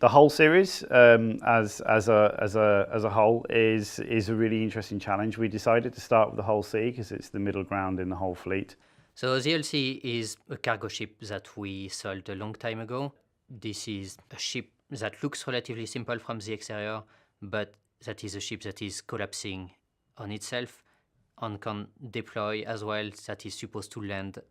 The Hull series, as a whole, is a really interesting challenge. We decided to start with the Hull C because it's the middle ground in the whole fleet. So the Hull C is a cargo ship that we sold a long time ago. This is a ship that looks relatively simple from the exterior, but that is a ship that is collapsing on itself and can deploy as well, that is supposed to land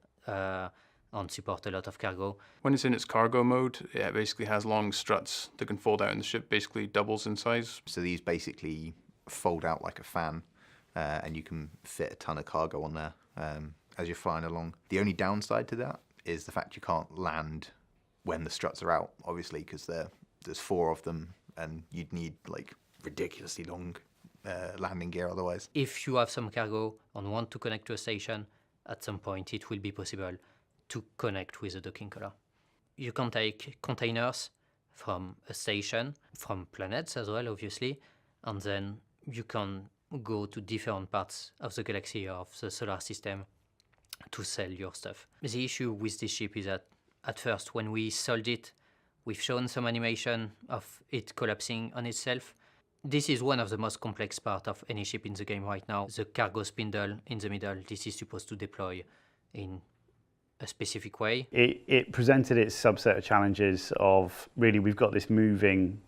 and support a lot of cargo. When it's in its cargo mode, it basically has long struts that can fold out, and the ship basically doubles in size. So these basically fold out like a fan, and you can fit a ton of cargo on there as you're flying along. The only downside to that is the fact you can't land when the struts are out, obviously, because there's 4 of them, and you'd need like ridiculously long landing gear otherwise. If you have some cargo and want to connect to a station, at some point it will be possible to connect with a docking collar. You can take containers from a station, from planets as well, obviously, and then you can go to different parts of the galaxy or of the solar system to sell your stuff. The issue with this ship is that at first, when we sold it, we've shown some animation of it collapsing on itself. This is one of the most complex parts of any ship in the game right now. The cargo spindle in the middle, this is supposed to deploy in a specific way. It presented its subset of challenges of, really, we've got this moving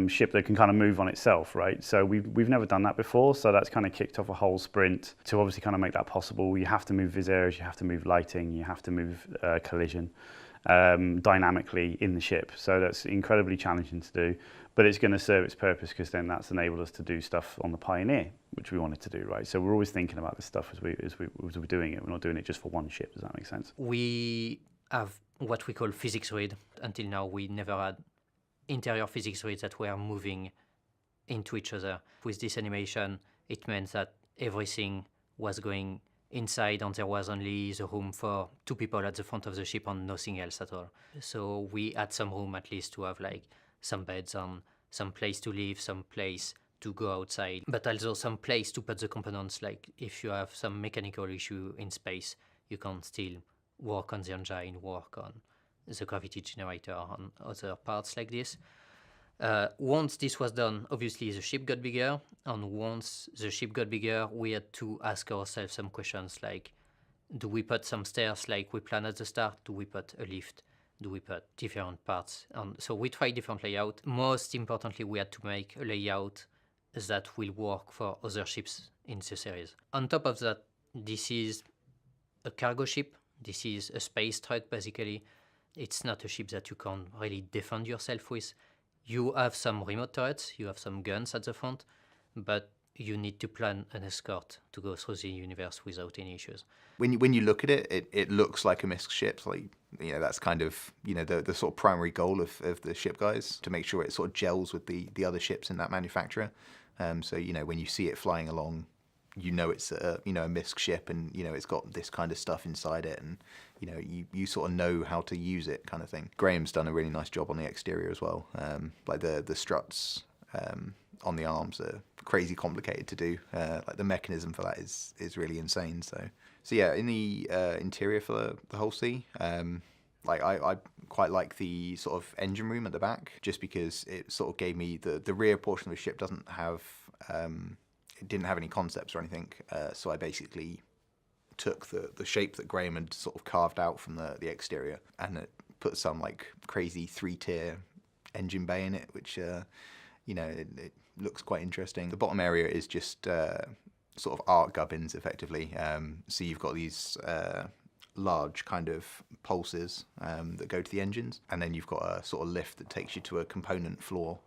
ship that can kind of move on itself, right? So we've never done that before, so that's kind of kicked off a whole sprint to obviously kind of make that possible. You have to move visages, you have to move lighting, you have to move collision dynamically in the ship. So that's incredibly challenging to do, but it's going to serve its purpose because then that's enabled us to do stuff on the Pioneer, which we wanted to do, right? So we're always thinking about this stuff as we're doing it. We're not doing it just for one ship. Does that make sense? We have what we call physics read. Until now, we never had interior physics reads that were moving into each other. With this animation, it meant that everything was going inside and there was only the room for 2 people at the front of the ship and nothing else at all. So we had some room at least to have like some beds and some place to live, some place to go outside, but also some place to put the components. Like if you have some mechanical issue in space, you can still work on the engine, work on the gravity generator and other parts like this. Once this was done, obviously the ship got bigger, and once the ship got bigger, we had to ask ourselves some questions like, do we put some stairs like we planned at the start? Do we put a lift? Do we put different parts? And so we tried different layout. Most importantly, we had to make a layout that will work for other ships in the series. On top of that, this is a cargo ship. This is a space truck, basically. It's not a ship that you can really defend yourself with. You have some remote turrets, you have some guns at the front, but you need to plan an escort to go through the universe without any issues. When you look at it, it looks like a MISC ship. Like, you know, that's kind of, you know, the sort of primary goal of the ship guys, to make sure it sort of gels with the other ships in that manufacturer. So, you know, when you see it flying along, you know it's a MISC ship, and you know it's got this kind of stuff inside it, and you know you sort of know how to use it, kind of thing. Graham's done a really nice job on the exterior as well. Like the struts on the arms are crazy complicated to do. Like the mechanism for that is really insane. So yeah, in the interior for the Hull C, like I quite like the sort of engine room at the back, just because it sort of gave me the rear portion of the ship doesn't have. It didn't have any concepts or anything, so I basically took the shape that Graham had sort of carved out from the exterior, and it put some like crazy 3-tier engine bay in it, which you know, it looks quite interesting. The bottom area is just sort of arc gubbins, effectively. So you've got these large kind of pulses that go to the engines, and then you've got a sort of lift that takes you to a component floor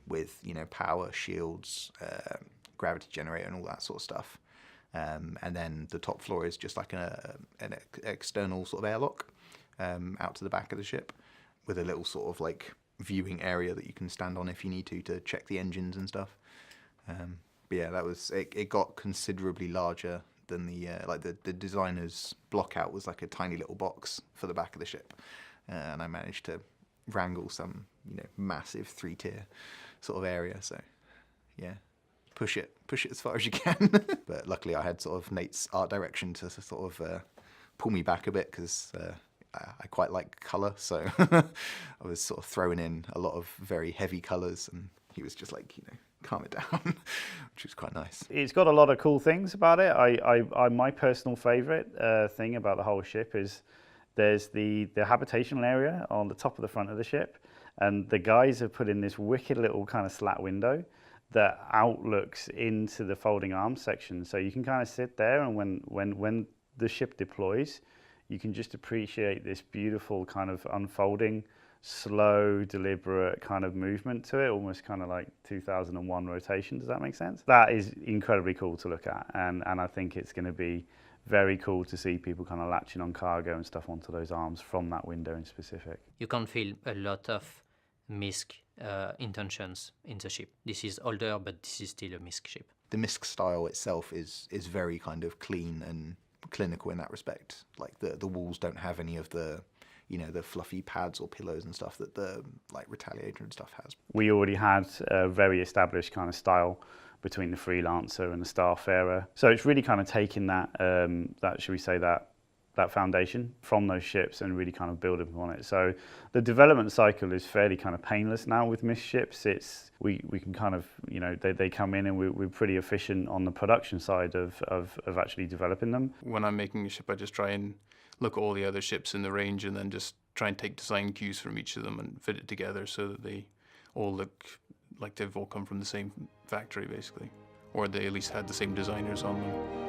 with, you know, power, shields, gravity generator and all that sort of stuff. And then the top floor is just like an external sort of airlock out to the back of the ship, with a little sort of like viewing area that you can stand on if you need to check the engines and stuff. But yeah, that was it got considerably larger than the designer's block out was like a tiny little box for the back of the ship, and I managed to wrangle some, you know, massive 3-tier sort of area. So yeah, push it as far as you can. But luckily I had sort of Nate's art direction to sort of pull me back a bit, because I quite like colour, so I was sort of throwing in a lot of very heavy colours, and he was just like, calm it down, which was quite nice. It's got a lot of cool things about it. My personal favourite thing about the whole ship is there's the habitational area on the top of the front of the ship, and the guys have put in this wicked little kind of slat window that outlooks into the folding arms section. So you can kind of sit there, and when the ship deploys, you can just appreciate this beautiful kind of unfolding, slow, deliberate kind of movement to it, almost kind of like 2001 rotation. Does that make sense? That is incredibly cool to look at, and I think it's going to be very cool to see people kind of latching on cargo and stuff onto those arms from that window in specific. You can feel a lot of MISC intentions in the ship. This is older, but this is still a MISC ship. The MISC style itself is very kind of clean and clinical in that respect. Like the walls don't have any of the the fluffy pads or pillows and stuff that the like Retaliator and stuff has. We already had a very established kind of style between the Freelancer and the Starfarer, so it's really kind of taking that should we say that foundation from those ships and really kind of building upon it. So the development cycle is fairly kind of painless now with MISC ships. It's we can kind of they come in and we're pretty efficient on the production side of actually developing them. When I'm making a ship, I just try and look at all the other ships in the range and then just try and take design cues from each of them and fit it together so that they all look like they've all come from the same factory basically, or they at least had the same designers on them.